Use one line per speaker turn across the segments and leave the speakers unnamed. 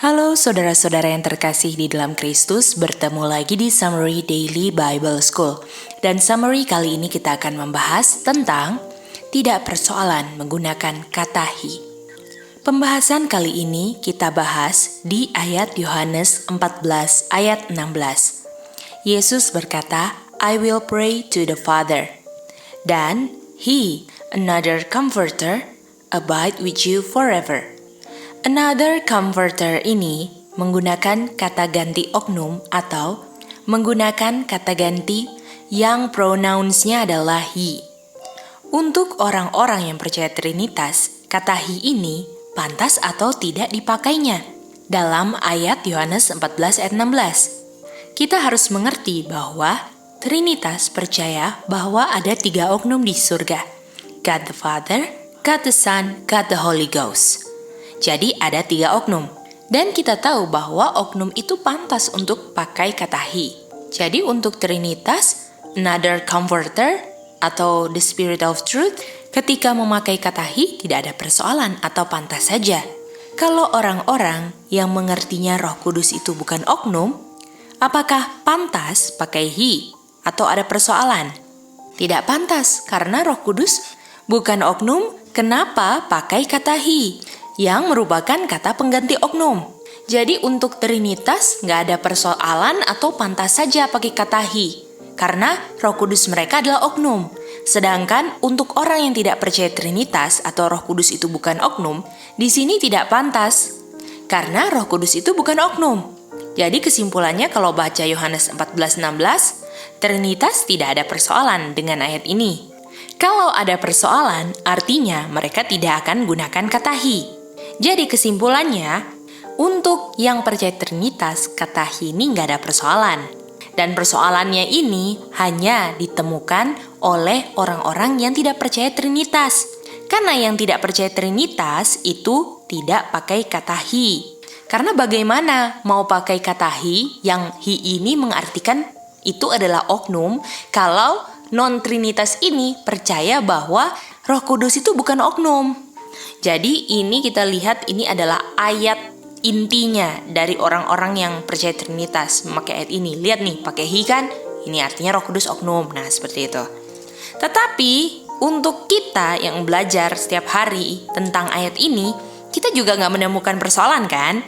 Halo saudara-saudara yang terkasih di dalam Kristus, bertemu lagi di Summary Daily Bible School. Dan summary kali ini kita akan membahas tentang tidak persoalan menggunakan kata he. Pembahasan kali ini kita bahas di ayat Yohanes 14 ayat 16. Yesus berkata, I will pray to the Father. Dan he, another comforter, abide with you forever. Another comforter ini menggunakan kata ganti oknum atau menggunakan kata ganti yang pronouns-nya adalah he. Untuk orang-orang yang percaya Trinitas, kata he ini pantas atau tidak dipakainya. Dalam ayat Yohanes 14 ayat 16, kita harus mengerti bahwa Trinitas percaya bahwa ada 3 oknum di surga. God the Father, God the Son, God the Holy Ghost. Jadi ada 3 oknum. Dan kita tahu bahwa oknum itu pantas untuk pakai kata he. Jadi untuk Trinitas, another comforter atau the Spirit of Truth, ketika memakai kata he tidak ada persoalan atau pantas saja. Kalau orang-orang yang mengertinya Roh Kudus itu bukan oknum, apakah pantas pakai he atau ada persoalan? Tidak pantas karena Roh Kudus bukan oknum, kenapa pakai kata he? Yang merupakan kata pengganti oknum. Jadi untuk Trinitas nggak ada persoalan atau pantas saja pakai kata he, karena Roh Kudus mereka adalah oknum. Sedangkan untuk orang yang tidak percaya Trinitas atau Roh Kudus itu bukan oknum, di sini tidak pantas, karena Roh Kudus itu bukan oknum. Jadi kesimpulannya kalau baca Yohanes 14:16, Trinitas tidak ada persoalan dengan ayat ini. Kalau ada persoalan, artinya mereka tidak akan gunakan kata he. Jadi kesimpulannya, untuk yang percaya Trinitas, kata he ini nggak ada persoalan. Dan persoalannya ini hanya ditemukan oleh orang-orang yang tidak percaya Trinitas. Karena yang tidak percaya Trinitas itu tidak pakai kata he. Karena bagaimana mau pakai kata he, yang he ini mengartikan itu adalah oknum, kalau non-Trinitas ini percaya bahwa Roh Kudus itu bukan oknum. Jadi ini kita lihat ini adalah ayat intinya dari orang-orang yang percaya Trinitas memakai ayat ini. Lihat nih, pakai he kan, ini artinya Roh Kudus oknum. Nah seperti itu. Tetapi untuk kita yang belajar setiap hari tentang ayat ini, kita juga nggak menemukan persoalan kan?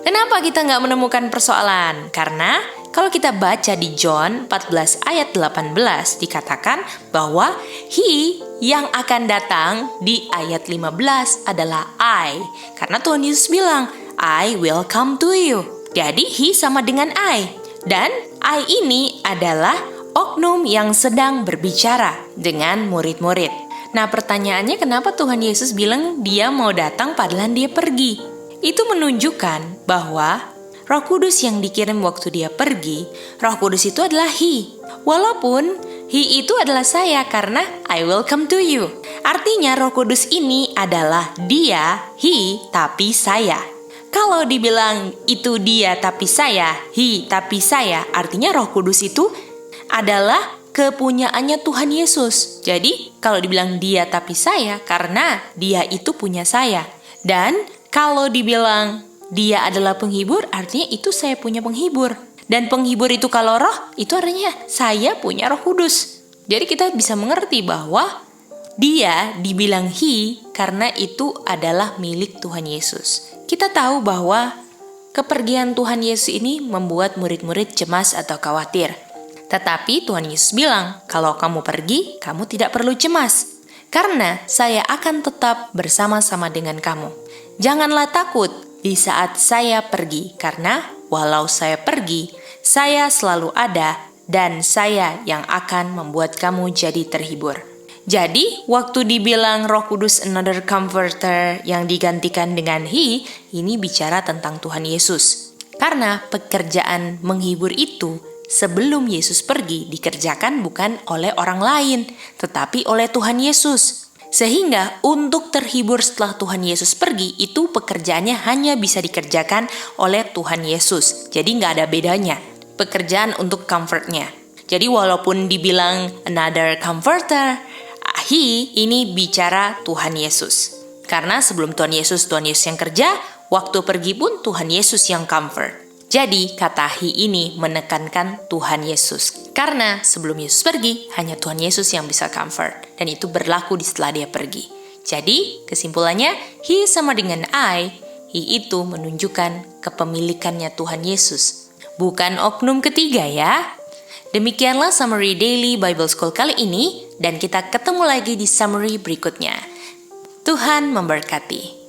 Kenapa kita nggak menemukan persoalan? Karena kalau kita baca di John 14 ayat 18 dikatakan bahwa he yang akan datang di ayat 15 adalah I. Karena Tuhan Yesus bilang, I will come to you. Jadi he sama dengan I. Dan I ini adalah oknum yang sedang berbicara dengan murid-murid. Nah pertanyaannya, kenapa Tuhan Yesus bilang dia mau datang padahal dia pergi? Itu menunjukkan bahwa Roh Kudus yang dikirim waktu dia pergi, Roh Kudus itu adalah he. Walaupun he itu adalah saya karena I will come to you. Artinya Roh Kudus ini adalah dia, he, tapi saya. Kalau dibilang itu dia tapi saya, he tapi saya, artinya Roh Kudus itu adalah kepunyaannya Tuhan Yesus. Jadi kalau dibilang dia tapi saya, karena dia itu punya saya. Dan kalau dibilang dia adalah penghibur, artinya itu saya punya penghibur. Dan penghibur itu kalau roh, itu artinya saya punya Roh Kudus. Jadi kita bisa mengerti bahwa dia dibilang he karena itu adalah milik Tuhan Yesus. Kita tahu bahwa kepergian Tuhan Yesus ini membuat murid-murid cemas atau khawatir. Tetapi Tuhan Yesus bilang, kalau kamu pergi, kamu tidak perlu cemas. Karena saya akan tetap bersama-sama dengan kamu. Janganlah takut di saat saya pergi, karena walau saya pergi, saya selalu ada dan saya yang akan membuat kamu jadi terhibur. Jadi, waktu dibilang Roh Kudus another comforter yang digantikan dengan he, ini bicara tentang Tuhan Yesus. Karena pekerjaan menghibur itu sebelum Yesus pergi dikerjakan bukan oleh orang lain, tetapi oleh Tuhan Yesus. Sehingga untuk terhibur setelah Tuhan Yesus pergi, itu pekerjaannya hanya bisa dikerjakan oleh Tuhan Yesus. Jadi nggak ada bedanya pekerjaan untuk comfortnya. Jadi walaupun dibilang another comforter, he ini bicara Tuhan Yesus. Karena sebelum Tuhan Yesus yang kerja, Waktu pergi pun Tuhan Yesus yang comfort. Jadi kata he ini menekankan Tuhan Yesus. Karena sebelum Yesus pergi, hanya Tuhan Yesus yang bisa comfort. Dan itu berlaku setelah dia pergi. Jadi kesimpulannya, he sama dengan I. He itu menunjukkan kepemilikannya Tuhan Yesus. Bukan oknum ketiga ya. Demikianlah Summary Daily Bible School kali ini. Dan kita ketemu lagi di summary berikutnya. Tuhan memberkati.